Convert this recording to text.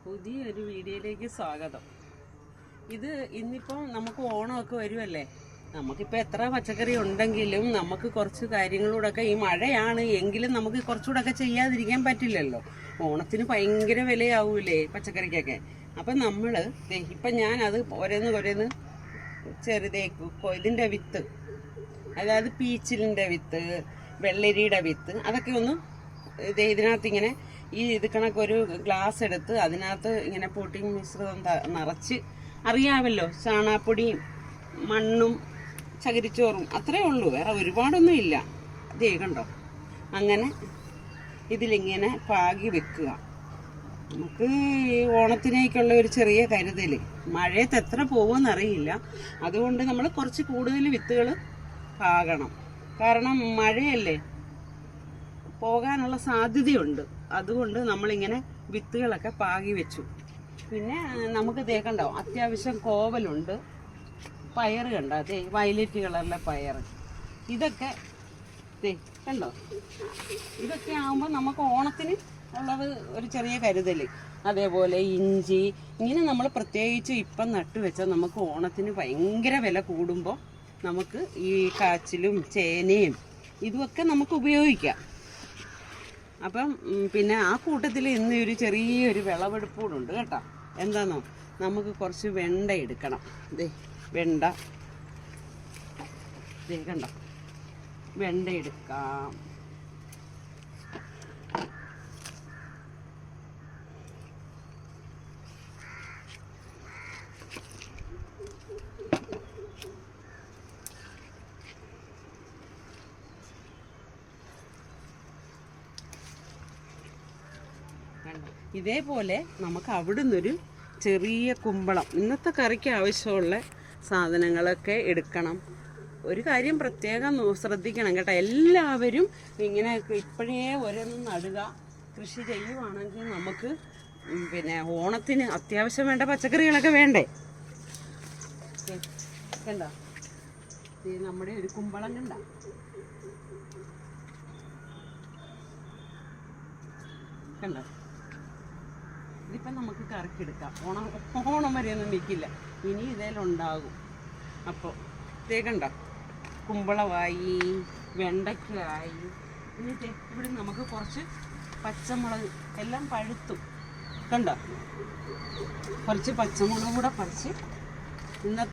പുതിയൊരു വീഡിയോയിലേക്ക് സ്വാഗതം. ഇത് ഇന്നിപ്പം നമുക്ക് ഓണമൊക്കെ വരുമല്ലേ. നമുക്കിപ്പോൾ എത്ര പച്ചക്കറി ഉണ്ടെങ്കിലും നമുക്ക് കുറച്ച് കാര്യങ്ങളൂടെയൊക്കെ ഈ മഴയാണ് എങ്കിലും നമുക്ക് കുറച്ചുകൂടെയൊക്കെ ചെയ്യാതിരിക്കാൻ പറ്റില്ലല്ലോ. ഓണത്തിന് ഭയങ്കര വിലയാവൂലേ പച്ചക്കറിക്കൊക്കെ. അപ്പം നമ്മൾ ഇപ്പം ഞാനത് ഓരോന്ന് ഇതിൻ്റെ വിത്ത്, അതായത് പീച്ചിലിൻ്റെ വിത്ത്, വെള്ളരിയുടെ വിത്ത്, അതൊക്കെ ഒന്ന് ഇതിനകത്ത് ഇങ്ങനെ ഇത് കണക്കൊരു ഗ്ലാസ് എടുത്ത് അതിനകത്ത് ഇങ്ങനെ പൊടിയും മിശ്രിതം നിറച്ച്, അറിയാമല്ലോ, ചാണാപ്പൊടിയും മണ്ണും ചകിരിച്ചോറും അത്രേ ഉള്ളൂ, വേറെ ഒരുപാടൊന്നും ഇല്ല. അതേ കണ്ടോ, അങ്ങനെ ഇതിലിങ്ങനെ പാകി വെക്കുക. നമുക്ക് ഓണത്തിനേക്കുള്ള ഒരു ചെറിയ കരുതൽ. മഴയത്ത് എത്ര പോകുമെന്നറിയില്ല, അതുകൊണ്ട് നമ്മൾ കുറച്ച് കൂടുതൽ വിത്തുകൾ പാകണം. കാരണം മഴയല്ലേ, പോകാനുള്ള സാധ്യതയുണ്ട്. അതുകൊണ്ട് നമ്മളിങ്ങനെ വിത്തുകളൊക്കെ പാകി വെച്ചു. പിന്നെ നമുക്ക് കണ്ടോ, അത്യാവശ്യം കോവലുണ്ട്, പയർ കണ്ടോ, അതെ വയലറ്റ് കളറിലെ പയർ. ഇതൊക്കെ കണ്ടോ, ഇതൊക്കെ ആകുമ്പോൾ നമുക്ക് ഓണത്തിന് ഉള്ളത് ഒരു ചെറിയ കരുതൽ. അതേപോലെ ഇഞ്ചി, ഇങ്ങനെ നമ്മൾ പ്രത്യേകിച്ച് ഇപ്പം നട്ടുവെച്ചാൽ നമുക്ക് ഓണത്തിന് ഭയങ്കര വില കൂടുമ്പോൾ നമുക്ക് ഈ കാച്ചിലും ചേനയും ഇതുമൊക്കെ നമുക്ക് ഉപയോഗിക്കാം. അപ്പം പിന്നെ ആ കൂട്ടത്തിൽ ഇന്ന് ഒരു ചെറിയൊരു വിളവെടുപ്പ് കൂടെ ഉണ്ട് കേട്ടോ. എന്താണോ, നമുക്ക് കുറച്ച് വെണ്ട എടുക്കണം. വെണ്ട കണ്ടോ, വെണ്ട എടുക്കാം. ഇതേപോലെ നമുക്ക് അവിടുന്നൊരു ചെറിയ കുമ്പളം, ഇന്നത്തെ കറിക്ക് ആവശ്യമുള്ള സാധനങ്ങളൊക്കെ എടുക്കണം. ഒരു കാര്യം പ്രത്യേകം ശ്രദ്ധിക്കണം കേട്ടോ, എല്ലാവരും ഇങ്ങനെ ഇപ്പോഴേ ഓരോന്നും നടുക, കൃഷി ചെയ്യുവാണെങ്കിൽ നമുക്ക് പിന്നെ ഓണത്തിന് അത്യാവശ്യം വേണ്ട പച്ചക്കറികളൊക്കെ വേണ്ടേ. കണ്ടോ, നമ്മുടെ ഒരു കുമ്പളം കണ്ട, കണ്ടോ, ഇതിപ്പം നമുക്ക് കറക്കിയെടുക്കാം. ഓണം വരെയൊന്നും നിൽക്കില്ല, ഇനി ഇതേലുണ്ടാകും. അപ്പോൾ കണ്ടോ, കുമ്പളമായി, വെണ്ടയ്ക്കായി. എന്നിട്ട് ഇവിടെ നമുക്ക് കുറച്ച് പച്ചമുളക് എല്ലാം പഴുത്തു കണ്ടോ, കുറച്ച് പച്ചമുളക് കൂടെ പറിച്ച് ഇന്നത്തെ